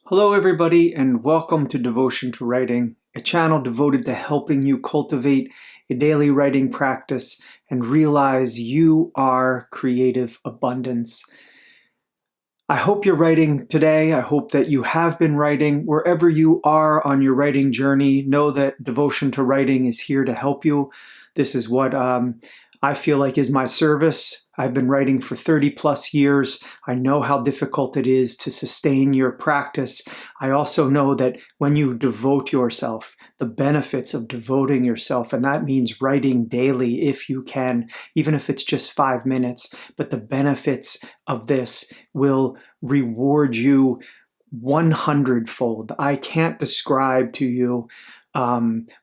Hello everybody and welcome to Devotion to Writing, a channel devoted to helping you cultivate a daily writing practice and realize you are creative abundance. I hope you're writing today. I hope that you have been writing. Wherever you are on your writing journey, know that Devotion to Writing is here to help you. This is what I feel like is my service. I've been writing for 30 plus years. I know how difficult it is to sustain your practice. I also know that when you devote yourself, the benefits of devoting yourself, and that means writing daily if you can, even if it's just 5 minutes, but the benefits of this will reward you 100-fold. I can't describe to you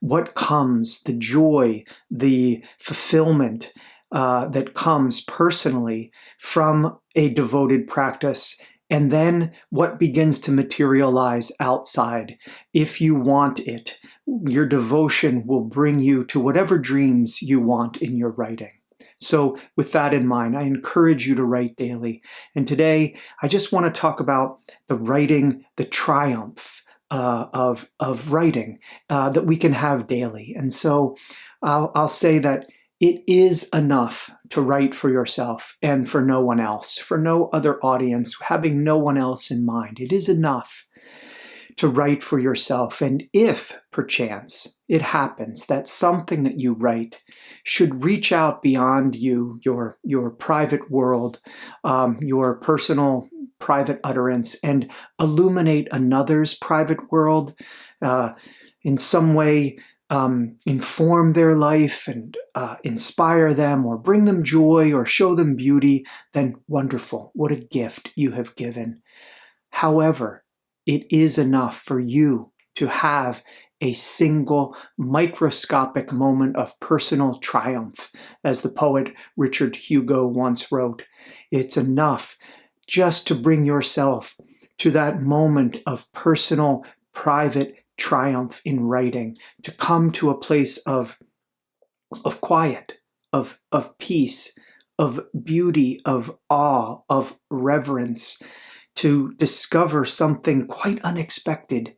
what comes, the joy, the fulfillment that comes personally from a devoted practice, and then what begins to materialize outside. If you want it, your devotion will bring you to whatever dreams you want in your writing. So with that in mind, I encourage you to write daily. And today, I just want to talk about the writing, the triumph of writing that we can have daily. And so I'll say that it is enough to write for yourself and for no one else, for no other audience, having no one else in mind. It is enough to write for yourself. And if, perchance, it happens that something that you write should reach out beyond you, your private world, your personal private utterance, and illuminate another's private world, in some way inform their life and inspire them or bring them joy or show them beauty, then wonderful. What a gift you have given. However, it is enough for you to have a single microscopic moment of personal triumph, as the poet Richard Hugo once wrote. It's enough just to bring yourself to that moment of personal, private triumph in writing, to come to a place of quiet, of peace, of beauty, of awe, of reverence, to discover something quite unexpected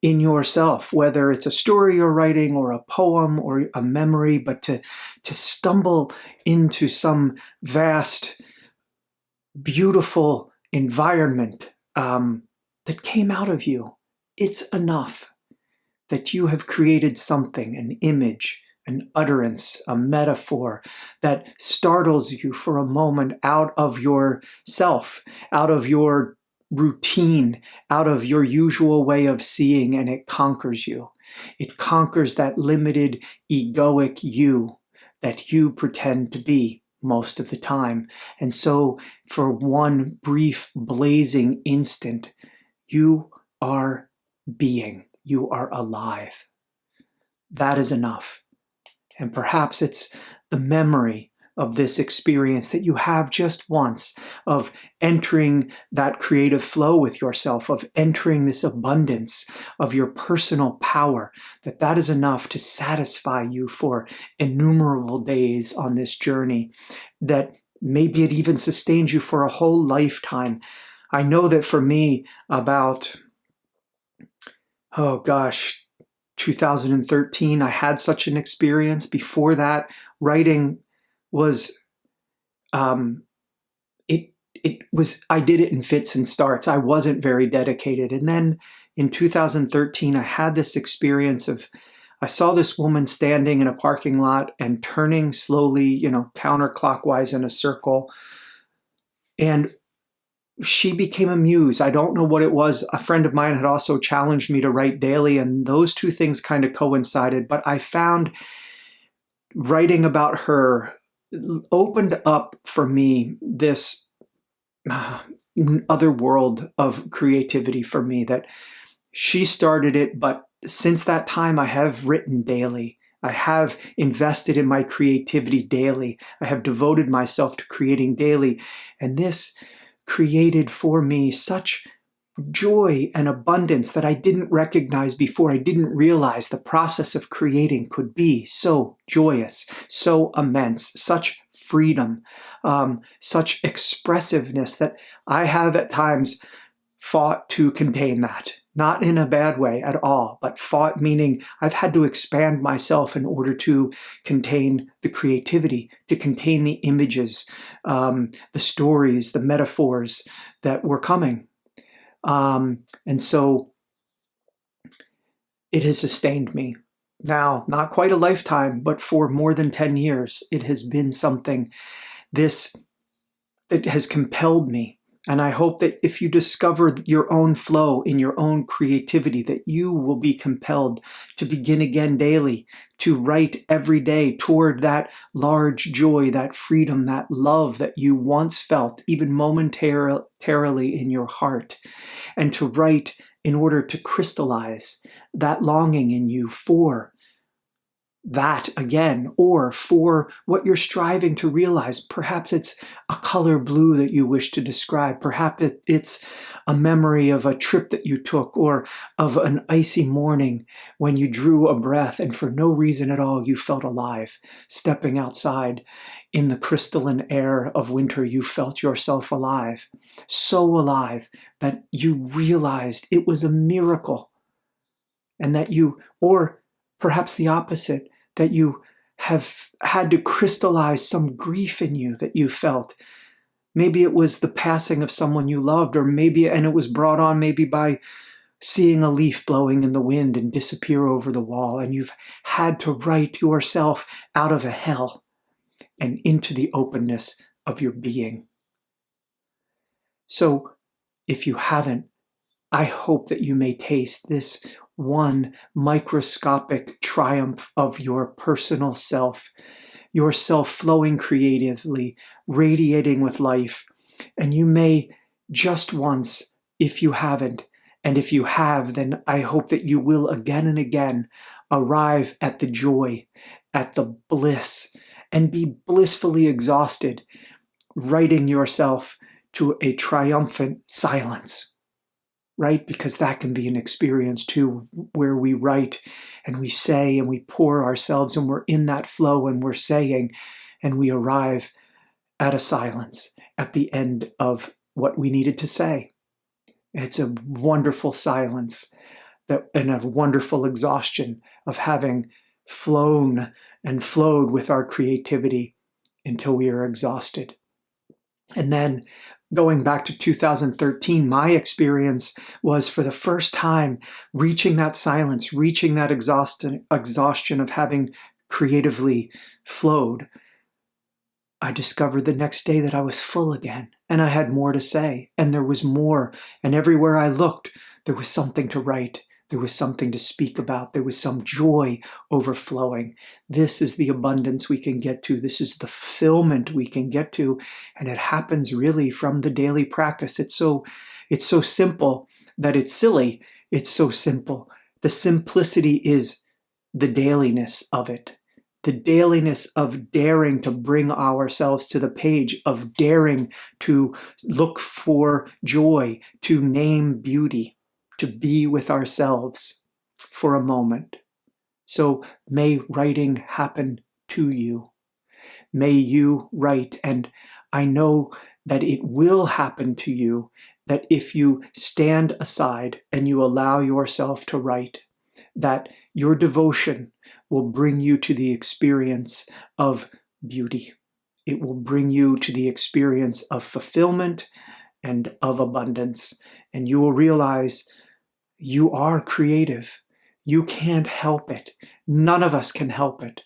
in yourself, whether it's a story you're writing or a poem or a memory, but to stumble into some vast, beautiful environment that came out of you. It's enough that you have created something, an image, an utterance, a metaphor that startles you for a moment out of yourself, out of your routine, out of your usual way of seeing, and it conquers you. It conquers that limited egoic you that you pretend to be most of the time. And so for one brief blazing instant, you are being, you are alive. That is enough. And perhaps it's the memory of this experience that you have just once, of entering that creative flow with yourself, of entering this abundance of your personal power, that is enough to satisfy you for innumerable days on this journey, that maybe it even sustains you for a whole lifetime. I know that for me, about, 2013, I had such an experience. Before that, writing was, I did it in fits and starts. I wasn't very dedicated. And then in 2013, I had this experience of, I saw this woman standing in a parking lot and turning slowly, counterclockwise in a circle. And she became a muse. I don't know what it was. A friend of mine had also challenged me to write daily, and those two things kind of coincided. But I found writing about her opened up for me this other world of creativity for me, that she started it, but since that time I have written daily. I have invested in my creativity daily. I have devoted myself to creating daily. And this created for me such joy and abundance that I didn't recognize before. I didn't realize the process of creating could be so joyous, so immense, such freedom, such expressiveness that I have at times fought to contain that. Not in a bad way at all, but fought meaning I've had to expand myself in order to contain the creativity, to contain the images, the stories, the metaphors that were coming. And so it has sustained me. Now, not quite a lifetime, but for more than 10 years, it has been something that has compelled me. And I hope that if you discover your own flow in your own creativity, that you will be compelled to begin again daily, to write every day toward that large joy, that freedom, that love that you once felt, even momentarily in your heart, and to write in order to crystallize that longing in you for that again, or for what you're striving to realize. Perhaps it's a color blue that you wish to describe. Perhaps it's a memory of a trip that you took, or of an icy morning when you drew a breath and for no reason at all you felt alive. Stepping outside in the crystalline air of winter, you felt yourself alive. So alive that you realized it was a miracle. And that you, or perhaps the opposite, that you have had to crystallize some grief in you that you felt. Maybe it was the passing of someone you loved, or maybe, and it was brought on maybe by seeing a leaf blowing in the wind and disappear over the wall, and you've had to write yourself out of a hell and into the openness of your being. So if you haven't, I hope that you may taste this one microscopic triumph of your personal self, yourself flowing creatively, radiating with life. And you may just once, if you haven't, and if you have, then I hope that you will again and again arrive at the joy, at the bliss, and be blissfully exhausted, writing yourself to a triumphant silence. Right? Because that can be an experience too, where we write and we say and we pour ourselves and we're in that flow and we're saying, and we arrive at a silence at the end of what we needed to say. It's a wonderful silence and a wonderful exhaustion of having flown and flowed with our creativity until we are exhausted. And then going back to 2013, my experience was for the first time reaching that silence, reaching that exhaustion of having creatively flowed. I discovered the next day that I was full again, and I had more to say, and there was more, and everywhere I looked, there was something to write. There was something to speak about. There was some joy overflowing. This is the abundance we can get to. This is the fulfillment we can get to. And it happens really from the daily practice. It's so simple that it's silly. It's so simple. The simplicity is the dailiness of it. The dailiness of daring to bring ourselves to the page, of daring to look for joy, to name beauty, to be with ourselves for a moment. So may writing happen to you. May you write, and I know that it will happen to you, that if you stand aside and you allow yourself to write, that your devotion will bring you to the experience of beauty. It will bring you to the experience of fulfillment and of abundance, and you will realize you are creative. You can't help it. None of us can help it.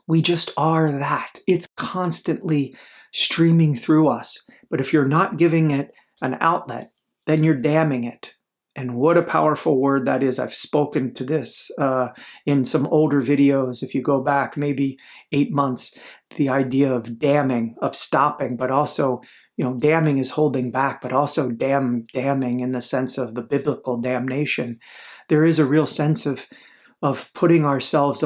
We just are that. It's constantly streaming through us. But if you're not giving it an outlet, then you're damming it. And what a powerful word that is. I've spoken to this in some older videos. If you go back maybe 8 months, the idea of damming, of stopping, but also, damming is holding back, but also damning in the sense of the biblical damnation. There is a real sense of putting ourselves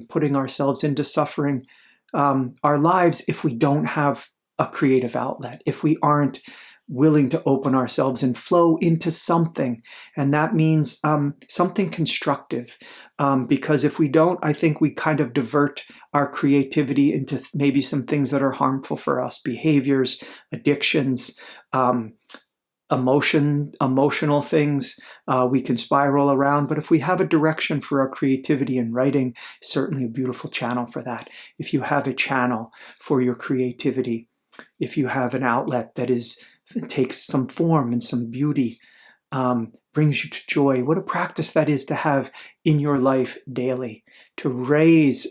putting ourselves into suffering our lives if we don't have a creative outlet, if we aren't willing to open ourselves and flow into something. And that means something constructive. Because if we don't, I think we kind of divert our creativity into maybe some things that are harmful for us, behaviors, addictions, emotional things, we can spiral around. But if we have a direction for our creativity and writing, certainly a beautiful channel for that. If you have a channel for your creativity, if you have an outlet that takes some form and some beauty, brings you to joy, what a practice that is to have in your life daily, to raise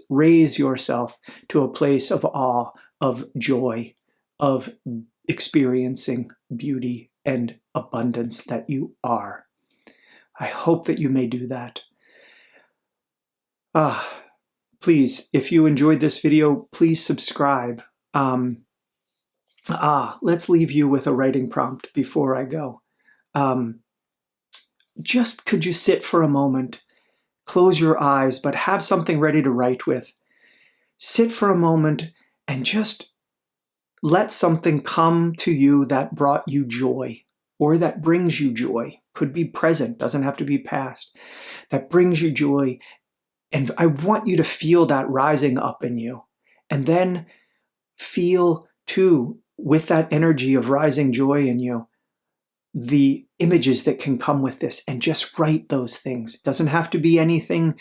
yourself to a place of awe, of joy, of experiencing beauty and abundance that you are. I hope that you may do that. Please, if you enjoyed this video, please subscribe. Let's leave you with a writing prompt before I go. Just could you sit for a moment, close your eyes, but have something ready to write with. Sit for a moment and just let something come to you that brought you joy or that brings you joy. Could be present, doesn't have to be past. That brings you joy. And I want you to feel that rising up in you. And then feel too, with that energy of rising joy in you, the images that can come with this, and just write those things. It doesn't have to be anything,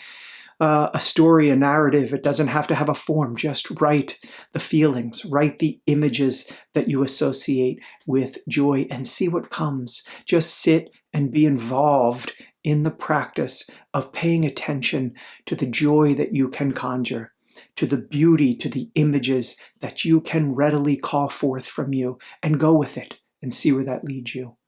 a story, a narrative. It doesn't have to have a form. Just write the feelings, write the images that you associate with joy and see what comes. Just sit and be involved in the practice of paying attention to the joy that you can conjure, to the beauty, to the images that you can readily call forth from you, and go with it and see where that leads you.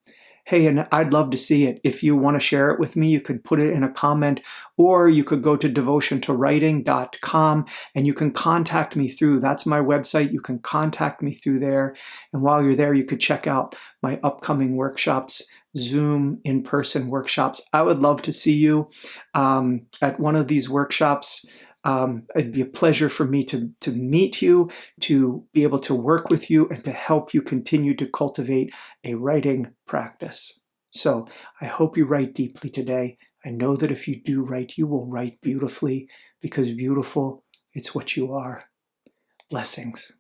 Hey, and I'd love to see it. If you want to share it with me, you could put it in a comment, or you could go to devotiontowriting.com and you can contact me through. That's my website. You can contact me through there. And while you're there, you could check out my upcoming workshops, Zoom in-person workshops. I would love to see you at one of these workshops. It'd be a pleasure for me to meet you, to be able to work with you, and to help you continue to cultivate a writing practice. So I hope you write deeply today. I know that if you do write, you will write beautifully, because beautiful, it's what you are. Blessings.